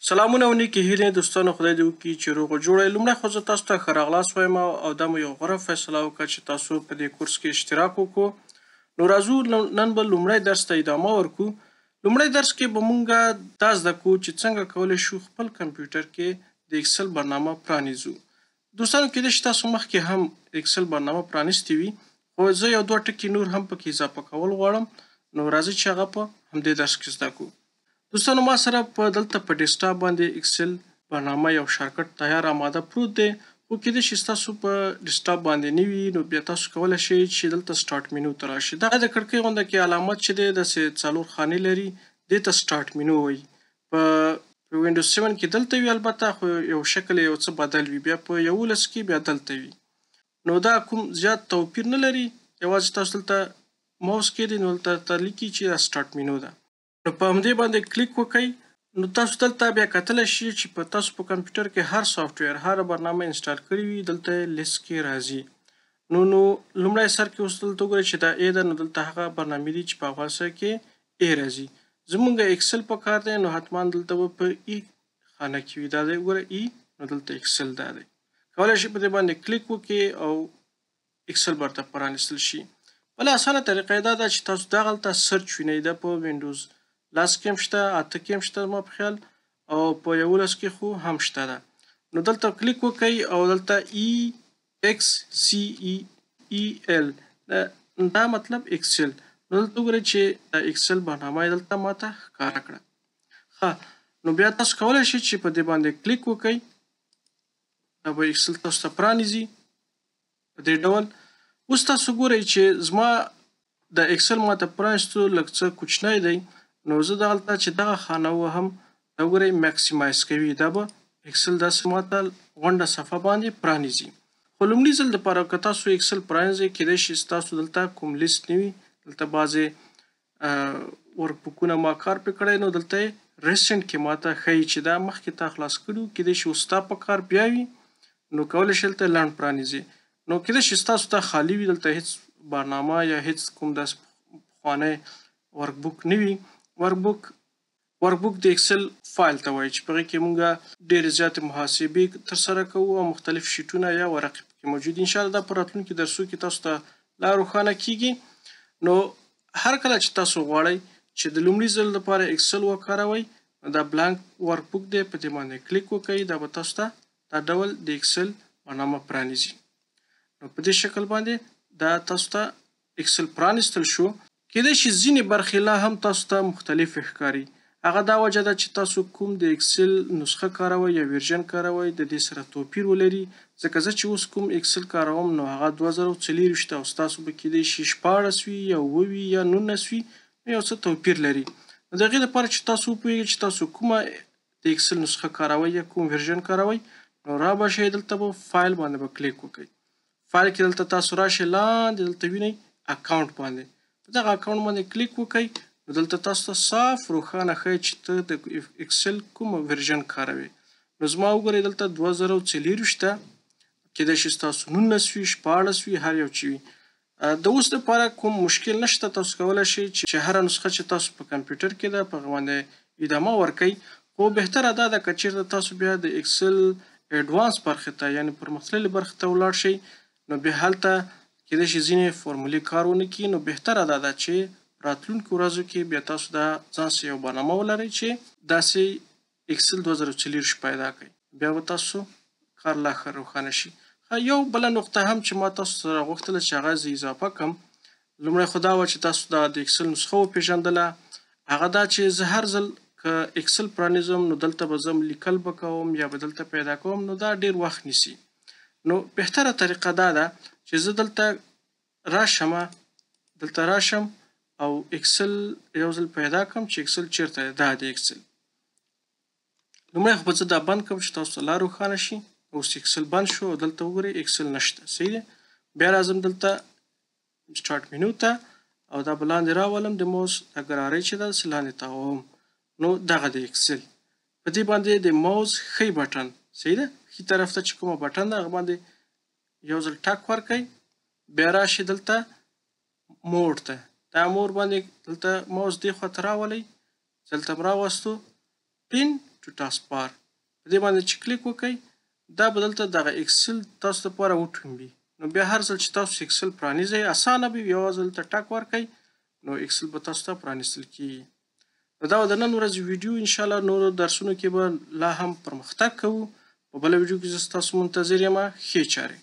سلامونه او نیکې هیلې دوستانو، خدای دې وکړي چې روغ جوړ یې. لومړی خو زه تاسو ته ښه راغلاست وایم او دا مو یو غوره فیصله وکړه چې تاسو په دې کورس کې اشتراک وکړو. نو راځو نن به لومړی درس ته ادامه ورکړو. لومړی درس کې به مونږ دا زده کوو چې څنګه کولی شو خپل کمپیوټر کې د اکسل برنامه پرانیزو. دوستانو کېدای شي تاسو مخکې هم اکسل برنامه پرانیستې وي، خو زه یو دوه ټکي نور هم پکې اضافه کول غواړم. نو راځئ چې هغه په همدې درس کې زده کړو. دوستانو ما سره په دلته په ډیسکټاپ باندې اکسل برنامه یو شارکټ تیار آماده پروت دی، خو کېدای شي ستاسو په ډیسکټاپ باندې نه وي. نو بیا تاسو کولی شئ چې دلته سټارټ مینو ته راشئ. دغه د کړکۍ غونده کې علامت چې دی داسې 4 خانې لري، دې ته سټارټ مینو وایي. په وینډوز 7 کې دلته وي البته، خو یو شکل یو څه بدل وي. بیا په 11 کې بیا دلته وي. نو دا کوم زیات توپیر نه لري، یوازې تاسو دلته ماوس کېږدئ نو دلته لیکي چې دا سټارټ مینو ده. نو په همدې باندې کلیک وکړئ. نو تاسو دلته بیا کتلی شئ چې په تاسو په کمپیوټر کې هر سافټویر هر برنامه انسټال کړي وي دلته لیست کې راځي. نو لومړی سر کې اوس دلته وګورئ چې دا ای ده، نو دلته هغه برنامې دي چې په اول سر کې ای راځي. زمونږ اکسل په کار دی، نو حتما دلته به په ای خانه کې وي. دا دی وګوره ای، نو دلته اکسل دا دی. کولی شئ په دې باندې کلیک وکړئ او اکسل برته پرانیستل شي. بله اسانه طریقه یې دا ده چې تاسو دغلته سرچ وینئ. دا په وینډوز 10 کې هم شته، 8 کې هم شته زما په خیال، او په 11 کې خو هم شته ده. نو دلته کلیک وکړئ او دلته EXCEL دا مطلب اکسل. نو دلته وګورئ چې دا اکسل برنامه یې دلته ماته ښکاره کړه. ښه، نو بیا تاسو کولی شئ چې په دې باندې کلیک وکړئ. دا به اکسل تاسو ته پرانیزي په دې ډول. اوس تاسو ګورئ چې زما د اکسل ماته پرانیستو لږ څه کوچنی دی. نو زه دغلته چې دغه خانه وهم، دا وګورئ میکسیمایز کوي. دا به اکسل داسې ماته غونډه صفحه باندې پرانیزي. خو لومړي ځل دپاره که تاسو اکسل پرانیزئ، کېدای شي ستاسو دلته کوم لیست نه وي. دلته بعضې ورکبوکونه ما کار پرې کړی، نو دلته یې ریسنټ کې ماته ښیي چې دا مخکې تا خلاص کړي وو. کېدای شي اوس ستا په کار بیا وي، نو کولی شئ دلته لنډ پرانیزئ. نو کېدای شي ستاسو ته خالي وي، دلته هیڅ برنامه یا هیڅ کوم داسې پخوانی ورکبوک نه وي. ورکبوک د اکسل فایل ته وایي چې په هغې کې مونږ ډېرې زیاتې محاسبې ترسره کوو او مختلف شیټونه یا ورقې پکې موجود دي. انشاءالله دا په راتلونکي درسو کې تاسو ته لا روښانه کیږي. نو هر کله چې تاسو غواړئ چې د لومړي ځل لپاره اکسل وکاروئ، دا بلانک ورکبوک دی، په دې باندې کلیک وکړئ. دا به تاسو ته دا ډول د اکسل برنامه پرانیزي. نو په دې شکل باندې دا تاسو ته اکسل پرانیستل شو. کېدای شي ځینې برخې لا هم تاسو ته مختلف ښکاري. هغه دا وجه ده چې تاسو کوم د اکسل نسخه کاروئ یا ورژن کاروئ د دې سره توپیر ولري. ځکه زه چې اوس کوم اکسل کاروم نو هغه 2024 او ستاسو به کېدای شي 16 وي یا 9 وي یا 19 وي، یو څه توپیر لري. نو د هغې لپاره چې تاسو وپوهېږئ چې تاسو کومه د اکسل نسخه کاروئ یا کوم ورژن کاروئ، نو را به شئ دلته به فایل باندې به کلیک وکړئ. فایل کې دلته تاسو راشئ، لاندې دلته وینئ اکاونټ باندې، په دغه اکاونټ باندې کلیک وکړئ. نو دلته تاسو ته صاف روښانه ښیي چې ته د اکسل کوم ورژن کاروې. نو زما وګورئ دلته 2024 ده، کېدای شي ستاسو 19 وي، 16 وي، هر یو چې وي. د اوس دپاره کوم مشکل نشته. تاسو کولی شئ چې هره نسخه چې تاسو په کمپیوټر کې ده په هغه باندې ادامه ورکئ. خو بهتره دا ده که چېرته تاسو بیا د اکسل ایډوانس برخې ته یعنې پرمختللې برخې ته ولاړ شئ، نو بیا هلته کېدای شي ځینې فورمولې کار ونه کړي. نو بهتره دا ده چې راتلونکو ورځو کې بیا تاسو دا ځان سره یو برنامه ولرئ چې داسې اکسل 2024 پیدا کړئ. بیا به تاسو کار لا ښه روښانه شي. یو بله نقطه هم چې ما تاسو سره غوښتله چې هغه زه اضافه کړم، لومړی خو دا وه چې تاسو دا د اکسل نسخه وپېژندله. هغه دا چې زه هر ځل که اکسل پرانیزم نو دلته به زه لیکل به کوم یا به دلته پیدا کوم، نو دا ډېر وخت نیسي. نو بهتره طریقه دا ده چې زه دلته راشم او اکسل یو ځل پیدا کړم چې اکسل چیرته دی. دا دی اکسل. لومړی خو به زه دا بند کړم چې تاسو ته لا روښانه شي. اوس اکسل بند شو او دلته وګورئ اکسل نشته. صحیح دی. بیا راځم دلته سټارټ مینو ته او دا به لاندې راولم، د ماوس دا ګرارۍ چې ده داسې لاندې تاووم. نو دغه د اکسل په دې باندې د ماوس ښی بټن، صحیح ده، ښي طرف ته چې کومه بټن ده هغه باندې یو ځل ټک ورکئ. بیا راشئ دلته موډ ته، دا مور باندې دلته ماوس دې خوا ته راولئ. دلته م راوستو پین ټو ټاسک بار په دې باندې چې کلیک وکړئ دا به دلته دغه اکسل تاسو لپاره وټومبي. نو بیا هر ځل چې تاسو اکسل پرانیزئ اسانه به وي یوازې دلته ټک ورکړئ نو اکسل به تاسو ته پرانیستل کېږي. نو دا د نن ورځې ویډیو انشاءالله نورو درسونو کې به لا هم پرمختګ کوو. په بله ویډیو کې زه ستاسو منتظر یم. ښې چارې.